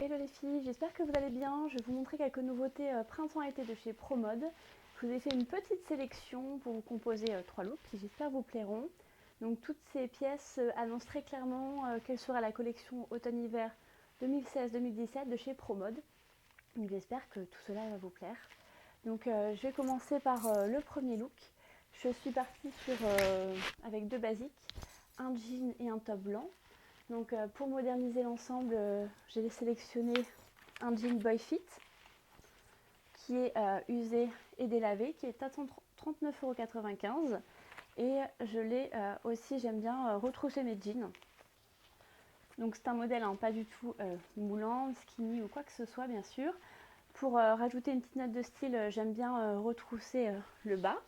Hello les filles, j'espère que vous allez bien. Je vais vous montrer quelques nouveautés printemps-été de chez ProMode. Je vous ai fait une petite sélection pour vous composer 3 looks qui j'espère vous plairont. Donc toutes ces pièces annoncent très clairement quelle sera la collection automne-hiver 2016-2017 de chez ProMode. Donc j'espère que tout cela va vous plaire. Donc je vais commencer par le premier look. Je suis partie avec deux basiques, un jean et un top blanc. Donc pour moderniser l'ensemble, j'ai sélectionné un jean Boy Fit qui est usé et délavé, qui est à 39,95 €. Et je l'ai aussi, j'aime bien retrousser mes jeans. Donc c'est un modèle pas du tout moulant, skinny ou quoi que ce soit bien sûr. Pour rajouter une petite note de style, j'aime bien retrousser le bas.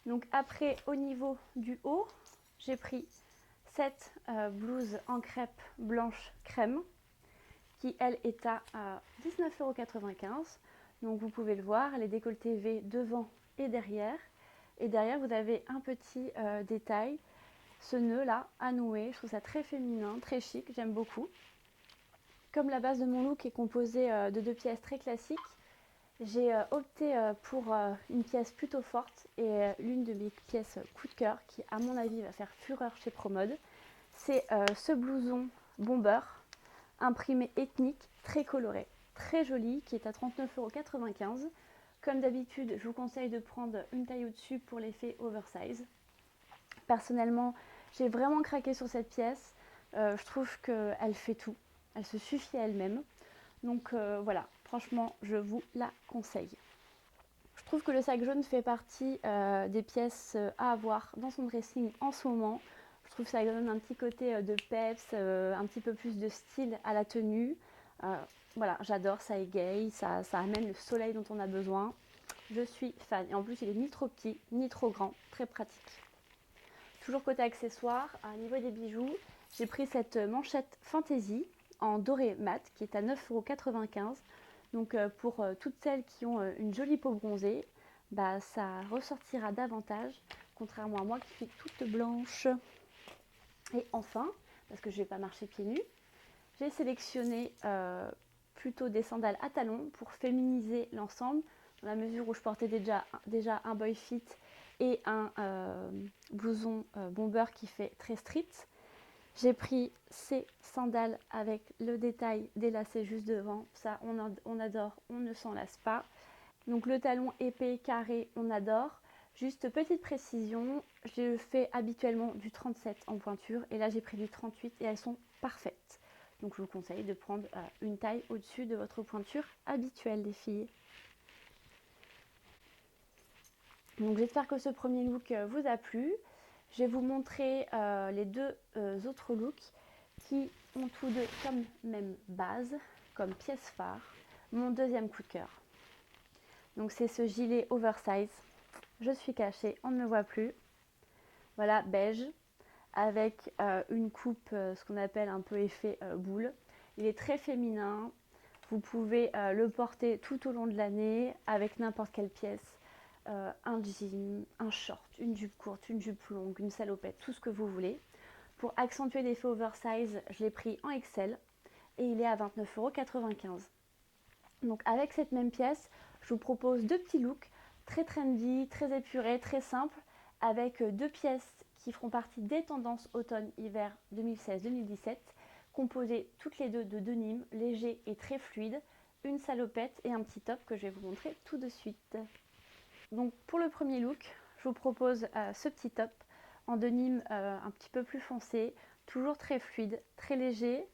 Donc après, au niveau du haut, j'ai pris cette blouse en crêpe blanche crème qui elle est à 19,95 €. Donc vous pouvez le voir, elle est décolletée V devant et derrière. Et derrière vous avez un petit détail, ce nœud là à nouer. Je trouve ça très féminin, très chic, j'aime beaucoup. Comme la base de mon look est composée de deux pièces très classiques, j'ai opté pour une pièce plutôt forte et l'une de mes pièces coup de cœur qui à mon avis va faire fureur chez ProMode. C'est ce blouson bomber imprimé ethnique, très coloré, très joli, qui est à 39,95 €. Comme d'habitude, je vous conseille de prendre une taille au-dessus pour l'effet oversize. Personnellement, j'ai vraiment craqué sur cette pièce. Je trouve qu'elle fait tout, elle se suffit à elle-même. Donc voilà, franchement, je vous la conseille. Je trouve que le sac jaune fait partie des pièces à avoir dans son dressing en ce moment. Je trouve que ça donne un petit côté de peps, un petit peu plus de style à la tenue. Voilà, j'adore, ça égaye, ça amène le soleil dont on a besoin. Je suis fan. Et en plus, il est ni trop petit, ni trop grand, très pratique. Toujours côté accessoires, au niveau des bijoux, j'ai pris cette manchette Fantasy en doré mat qui est à 9,95 €. Donc pour toutes celles qui ont une jolie peau bronzée, bah, ça ressortira davantage, contrairement à moi qui suis toute blanche. Et enfin, parce que je ne vais pas marcher pieds nus, j'ai sélectionné plutôt des sandales à talons pour féminiser l'ensemble, dans la mesure où je portais déjà un boy fit et un blouson bomber qui fait très street. J'ai pris ces sandales avec le détail des lacets juste devant. Ça, on adore, on ne s'en lasse pas. Donc le talon épais, carré, on adore. Juste petite précision, je fais habituellement du 37 en pointure et là j'ai pris du 38 et elles sont parfaites. Donc je vous conseille de prendre une taille au-dessus de votre pointure habituelle les filles. Donc j'espère que ce premier look vous a plu. Je vais vous montrer les deux autres looks qui ont tous deux comme même base, comme pièce phare, mon deuxième coup de cœur. Donc c'est ce gilet oversize. Je suis cachée, on ne me voit plus. Voilà, beige, avec une coupe, ce qu'on appelle un peu effet boule. Il est très féminin. Vous pouvez le porter tout au long de l'année avec n'importe quelle pièce. Un jean, un short, une jupe courte, une jupe longue, une salopette, tout ce que vous voulez. Pour accentuer l'effet oversize, je l'ai pris en XL et il est à 29,95 €. Donc avec cette même pièce, je vous propose deux petits looks très trendy, très épurés, très simples, avec deux pièces qui feront partie des tendances automne-hiver 2016-2017, composées toutes les deux de denim léger et très fluide, une salopette et un petit top que je vais vous montrer tout de suite. Donc pour le premier look, je vous propose ce petit top en denim un petit peu plus foncé, toujours très fluide, très léger,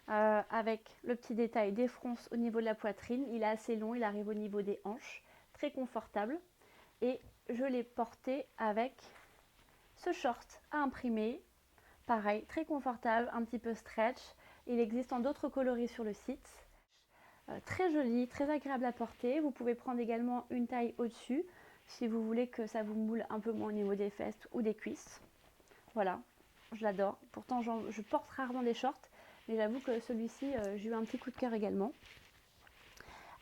avec le petit détail des fronces au niveau de la poitrine. Il est assez long, il arrive au niveau des hanches, très confortable. Et je l'ai porté avec ce short à imprimer, pareil, très confortable, un petit peu stretch. Il existe en d'autres coloris sur le site. Très joli, très agréable à porter. Vous pouvez prendre également une taille au-dessus si vous voulez que ça vous moule un peu moins au niveau des fesses ou des cuisses. Voilà, je l'adore. Pourtant, je porte rarement des shorts, mais j'avoue que celui-ci, j'ai eu un petit coup de cœur également.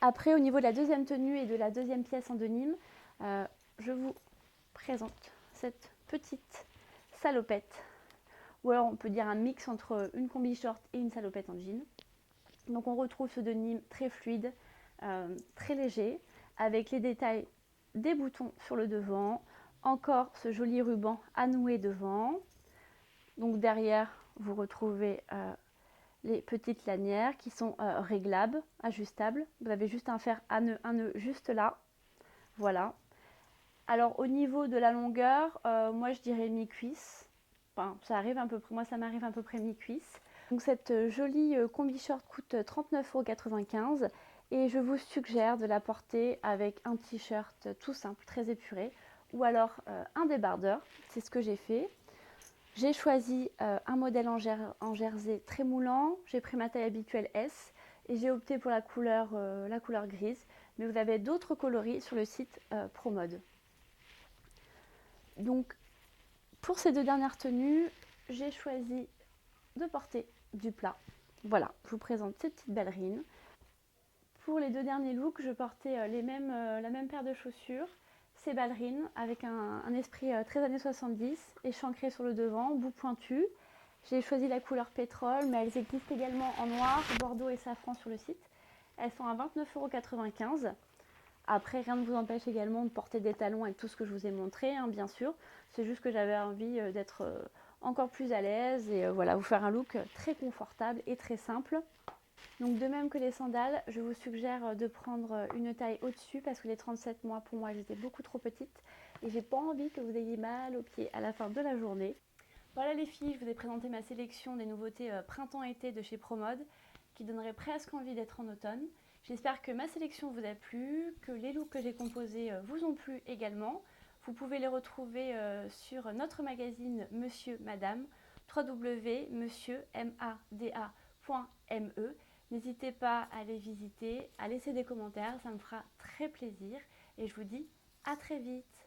Après, au niveau de la deuxième tenue et de la deuxième pièce en denim, je vous présente cette petite salopette. Ou alors on peut dire un mix entre une combi short et une salopette en jean. Donc on retrouve ce denim très fluide, très léger, avec les détails des boutons sur le devant, encore ce joli ruban à nouer devant. Donc derrière, vous retrouvez les petites lanières qui sont réglables, ajustables. Vous avez juste à faire un nœud juste là. Voilà. Alors au niveau de la longueur, moi je dirais mi-cuisse. Enfin, ça arrive à peu près, moi ça m'arrive à peu près mi-cuisse. Donc cette jolie combi short coûte 39,95 € et je vous suggère de la porter avec un t-shirt tout simple, très épuré, ou alors un débardeur. C'est ce que j'ai fait. J'ai choisi un modèle en jersey très moulant. J'ai pris ma taille habituelle S et j'ai opté pour la couleur grise. Mais vous avez d'autres coloris sur le site ProMode. Donc pour ces deux dernières tenues, j'ai choisi de porter du plat. Voilà, je vous présente ces petites ballerines. Pour les deux derniers looks, je portais la même paire de chaussures, ces ballerines avec un esprit très années 70, échancré sur le devant, bout pointu. J'ai choisi la couleur pétrole, mais elles existent également en noir, bordeaux et safran sur le site. Elles sont à 29,95 €. Après, rien ne vous empêche également de porter des talons avec tout ce que je vous ai montré, hein, bien sûr. C'est juste que j'avais envie d'être encore plus à l'aise et voilà, vous faire un look très confortable et très simple. Donc de même que les sandales, je vous suggère de prendre une taille au-dessus parce que les 37 mois, pour moi, elles étaient beaucoup trop petites et j'ai pas envie que vous ayez mal aux pieds à la fin de la journée. Voilà les filles, je vous ai présenté ma sélection des nouveautés printemps-été de chez ProMode qui donnerait presque envie d'être en automne. J'espère que ma sélection vous a plu, que les looks que j'ai composés vous ont plu également. Vous pouvez les retrouver sur notre magazine Monsieur Madame, www.monsieurmada.me. N'hésitez pas à les visiter, à laisser des commentaires, ça me fera très plaisir et je vous dis à très vite.